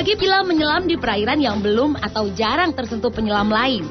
bagi penyelam menyelam di perairan yang belum atau jarang tersentuh penyelam lain.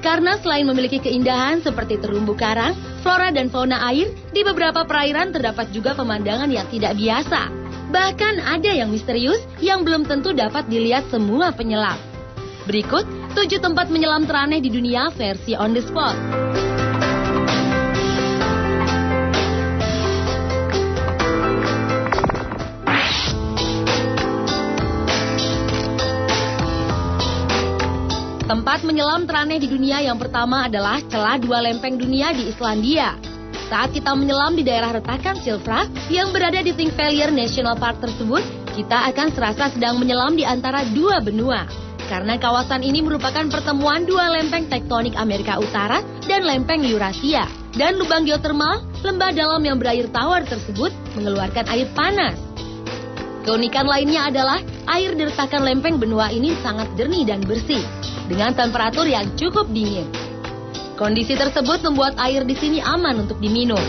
Karena selain memiliki keindahan seperti terumbu karang, flora dan fauna air, di beberapa perairan terdapat juga pemandangan yang tidak biasa. Bahkan ada yang misterius yang belum tentu dapat dilihat semua penyelam. Berikut 7 tempat menyelam teraneh di dunia versi on the spot. Tempat menyelam teraneh di dunia yang pertama adalah celah 2 lempeng dunia di Islandia. Saat kita menyelam di daerah retakan Silfra yang berada di Thingvellir National Park tersebut, kita akan serasa sedang menyelam di antara 2 benua. Karena kawasan ini merupakan pertemuan 2 lempeng tektonik Amerika Utara dan lempeng Eurasia. Dan lubang geotermal, lembah dalam yang berair tawar tersebut, mengeluarkan air panas. Keunikan lainnya adalah air di retakan lempeng benua ini sangat jernih dan bersih, dengan temperatur yang cukup dingin. Kondisi tersebut membuat air di sini aman untuk diminum.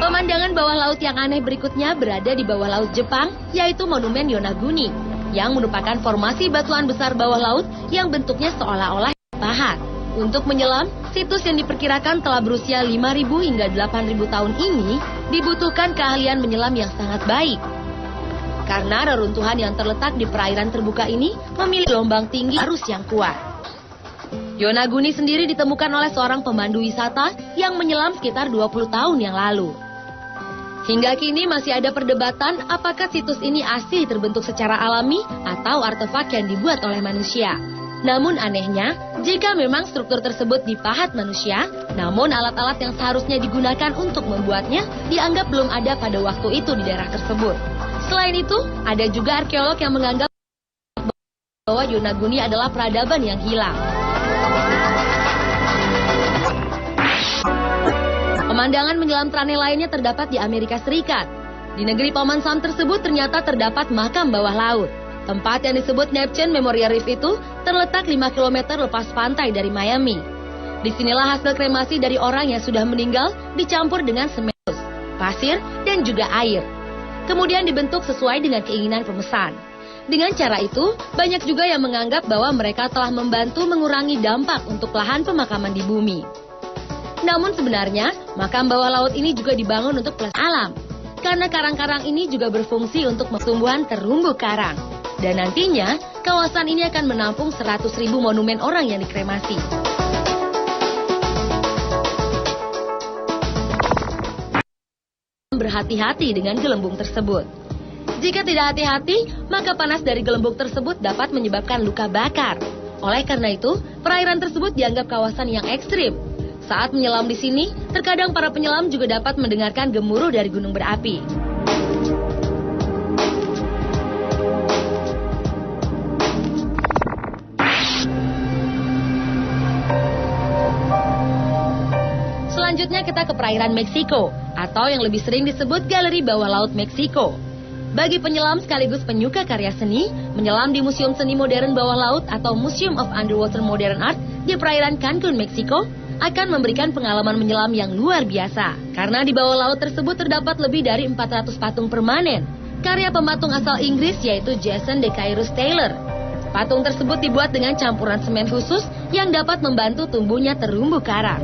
Pemandangan bawah laut yang aneh berikutnya berada di bawah laut Jepang, yaitu Monumen Yonaguni, yang merupakan formasi batuan besar bawah laut yang bentuknya seolah-olah pahat. Untuk menyelam, situs yang diperkirakan telah berusia 5.000 hingga 8.000 tahun ini dibutuhkan keahlian menyelam yang sangat baik. Karena reruntuhan yang terletak di perairan terbuka ini memiliki gelombang tinggi arus yang kuat. Yonaguni sendiri ditemukan oleh seorang pemandu wisata yang menyelam sekitar 20 tahun yang lalu. Hingga kini masih ada perdebatan apakah situs ini asli terbentuk secara alami atau artefak yang dibuat oleh manusia. Namun anehnya, jika memang struktur tersebut dipahat manusia, namun alat-alat yang seharusnya digunakan untuk membuatnya dianggap belum ada pada waktu itu di daerah tersebut. Selain itu, ada juga arkeolog yang menganggap bahwa Yonaguni adalah peradaban yang hilang. Pemandangan menyelam teraneh lainnya terdapat di Amerika Serikat. Di negeri Paman Sam tersebut ternyata terdapat makam bawah laut. Tempat yang disebut Neptune Memorial Reef itu terletak 5 km lepas pantai dari Miami. Disinilah hasil kremasi dari orang yang sudah meninggal dicampur dengan semen, pasir, dan juga air. Kemudian dibentuk sesuai dengan keinginan pemesan. Dengan cara itu, banyak juga yang menganggap bahwa mereka telah membantu mengurangi dampak untuk lahan pemakaman di bumi. Namun sebenarnya, makam bawah laut ini juga dibangun untuk pelestarian alam. Karena karang-karang ini juga berfungsi untuk pertumbuhan terumbu karang. Dan nantinya, kawasan ini akan menampung 100.000 monumen orang yang dikremasi. Berhati-hati dengan gelembung tersebut. Jika tidak hati-hati, maka panas dari gelembung tersebut dapat menyebabkan luka bakar. Oleh karena itu, perairan tersebut dianggap kawasan yang ekstrim. Saat menyelam di sini, terkadang para penyelam juga dapat mendengarkan gemuruh dari gunung berapi. Selanjutnya kita ke perairan Meksiko, atau yang lebih sering disebut Galeri Bawah Laut Meksiko. Bagi penyelam sekaligus penyuka karya seni, menyelam di Museum Seni Modern Bawah Laut atau Museum of Underwater Modern Art di perairan Cancun, Meksiko, akan memberikan pengalaman menyelam yang luar biasa. Karena di bawah laut tersebut terdapat lebih dari 400 patung permanen, karya pematung asal Inggris yaitu Jason de Cayrus Taylor. Patung tersebut dibuat dengan campuran semen khusus yang dapat membantu tumbuhnya terumbu karang.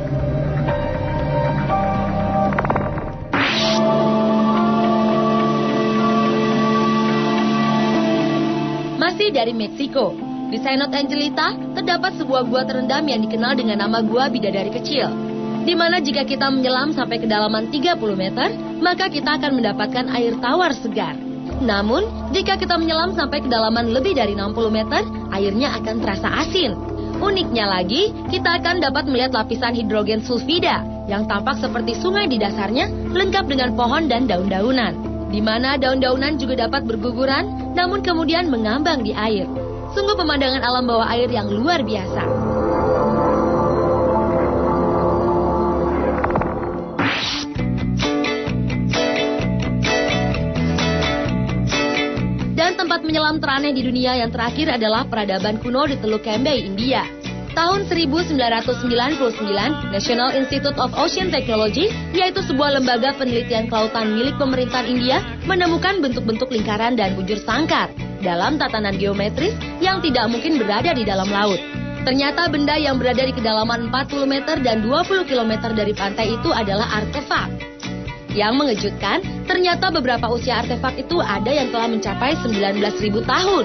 Masih dari Meksiko, di Sainot Angelita terdapat sebuah gua terendam yang dikenal dengan nama Gua Bidadari Kecil, di mana jika kita menyelam sampai kedalaman 30 meter, maka kita akan mendapatkan air tawar segar. Namun, jika kita menyelam sampai kedalaman lebih dari 60 meter, airnya akan terasa asin. Uniknya lagi, kita akan dapat melihat lapisan hidrogen sulfida yang tampak seperti sungai di dasarnya, lengkap dengan pohon dan daun-daunan, di mana daun-daunan juga dapat berguguran, namun kemudian mengambang di air. Sungguh pemandangan alam bawah air yang luar biasa. Dan tempat menyelam teraneh di dunia yang terakhir adalah peradaban kuno di Teluk Kembei, India. Tahun 1999, National Institute of Ocean Technology, yaitu sebuah lembaga penelitian kelautan milik pemerintahan India, menemukan bentuk-bentuk lingkaran dan bujur sangkar dalam tatanan geometris yang tidak mungkin berada di dalam laut. Ternyata benda yang berada di kedalaman 40 meter dan 20 km dari pantai itu adalah artefak. Yang mengejutkan, ternyata beberapa usia artefak itu ada yang telah mencapai 19.000 tahun,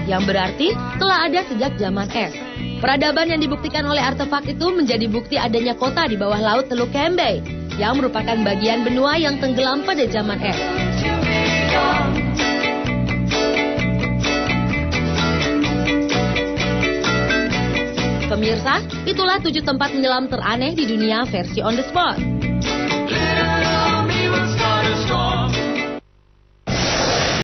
yang berarti telah ada sejak zaman es. Peradaban yang dibuktikan oleh artefak itu menjadi bukti adanya kota di bawah laut Teluk Kembe, yang merupakan bagian benua yang tenggelam pada zaman es. Pemirsa, itulah 7 tempat menyelam teraneh di dunia versi on the spot.